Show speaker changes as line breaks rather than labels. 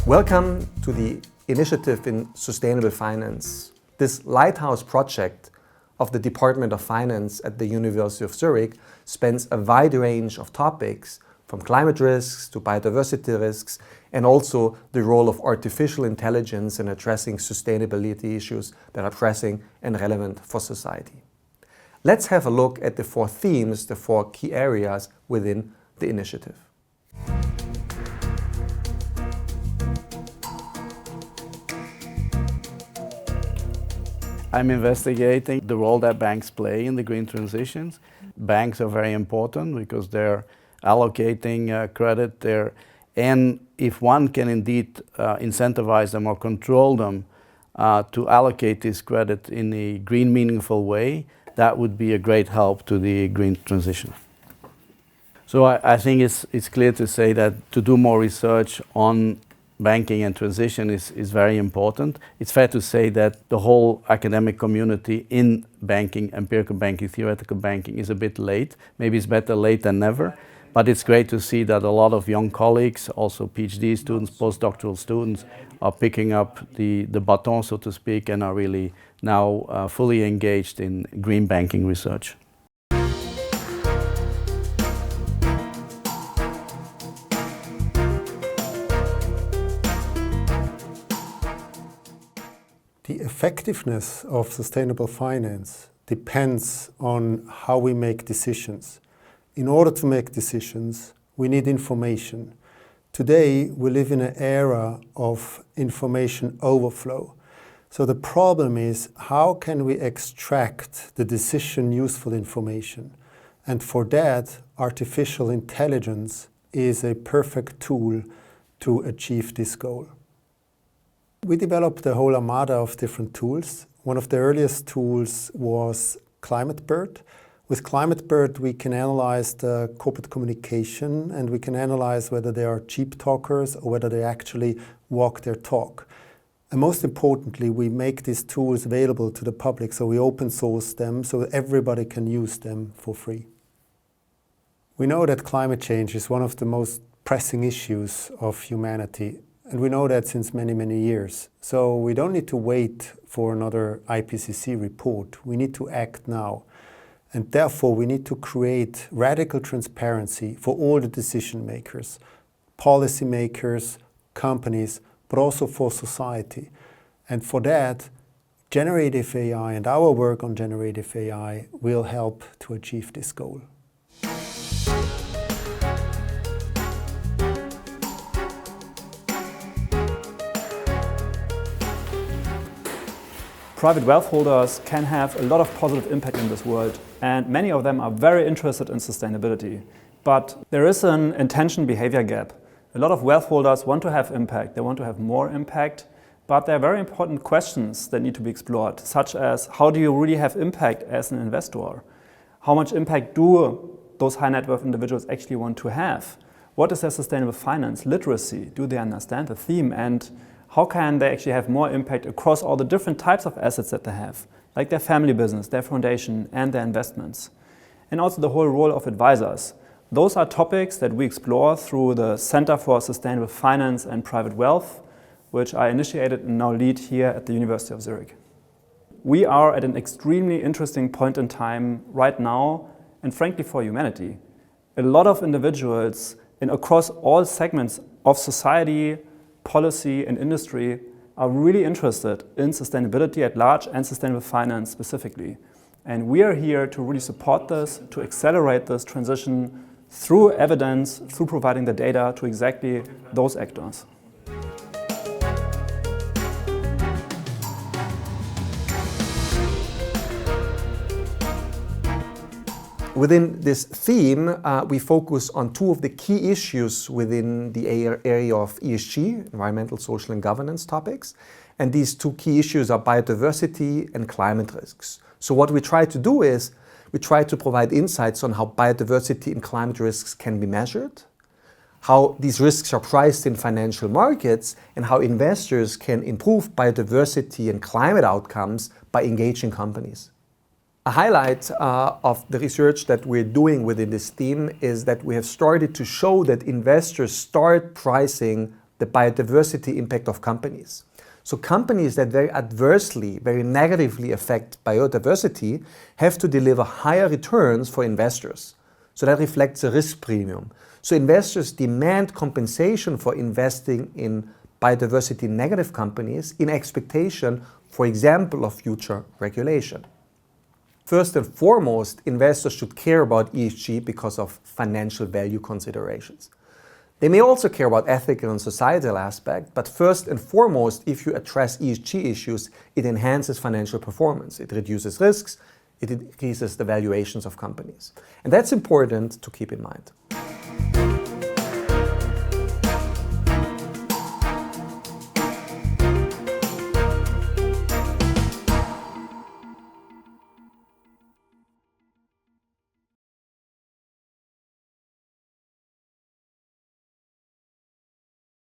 Welcome to the Initiative in Sustainable Finance. This lighthouse project of the Department of Finance at the University of Zurich spans a wide range of topics, from climate risks to biodiversity risks, and also the role of artificial intelligence in addressing sustainability issues that are pressing and relevant for society. Let's have a look at the four themes, the four key areas within the initiative.
I'm investigating the role that banks play in the green transitions. Banks are very important because they're allocating credit there. And if one can indeed incentivize them or control them to allocate this credit in a green, meaningful way, that would be a great help to the green transition. So I think it's clear to say that to do more research on banking and transition is very important. It's fair to say that the whole academic community in banking, empirical banking, theoretical banking is a bit late. Maybe it's better late than never, but it's great to see that a lot of young colleagues, also PhD students, postdoctoral students, are picking up the baton, so to speak, and are really now fully engaged in green banking research.
The effectiveness of sustainable finance depends on how we make decisions. In order to make decisions, we need information. Today, we live in an era of information overflow. So the problem is, how can we extract the decision useful information? And for that, artificial intelligence is a perfect tool to achieve this goal. We developed a whole armada of different tools. One of the earliest tools was ClimateBird. With ClimateBird, we can analyze the corporate communication, and we can analyze whether they are cheap talkers or whether they actually walk their talk. And most importantly, we make these tools available to the public, so we open source them so everybody can use them for free. We know that climate change is one of the most pressing issues of humanity. And we know that since many, many years. So we don't need to wait for another IPCC report. We need to act now. And therefore, we need to create radical transparency for all the decision makers, policy makers, companies, but also for society. And for that, generative AI and our work on generative AI will help to achieve this goal.
Private wealth holders can have a lot of positive impact in this world, and many of them are very interested in sustainability. But there is an intention behavior gap. A lot of wealth holders want to have impact, they want to have more impact, but there are very important questions that need to be explored, such as how do you really have impact as an investor? How much impact do those high net worth individuals actually want to have? What is their sustainable finance literacy? Do they understand the theme? And how can they actually have more impact across all the different types of assets that they have, like their family business, their foundation, and their investments? And also the whole role of advisors. Those are topics that we explore through the Center for Sustainable Finance and Private Wealth, which I initiated and now lead here at the University of Zurich. We are at an extremely interesting point in time right now, and frankly for humanity. A lot of individuals across all segments of society, policy and industry are really interested in sustainability at large and sustainable finance specifically. And we are here to really support this, to accelerate this transition through evidence, through providing the data to exactly those actors.
Within this theme, we focus on two of the key issues within the area of ESG, environmental, social and governance topics. And these two key issues are biodiversity and climate risks. So what we try to do is, we try to provide insights on how biodiversity and climate risks can be measured, how these risks are priced in financial markets, and how investors can improve biodiversity and climate outcomes by engaging companies. A highlight of the research that we're doing within this theme is that we have started to show that investors start pricing the biodiversity impact of companies. So companies that very adversely, very negatively affect biodiversity have to deliver higher returns for investors. So that reflects a risk premium. So investors demand compensation for investing in biodiversity negative companies in expectation, for example, of future regulation. First and foremost, investors should care about ESG because of financial value considerations. They may also care about ethical and societal aspects, but first and foremost, if you address ESG issues, it enhances financial performance. It reduces risks, it increases the valuations of companies. And that's important to keep in mind.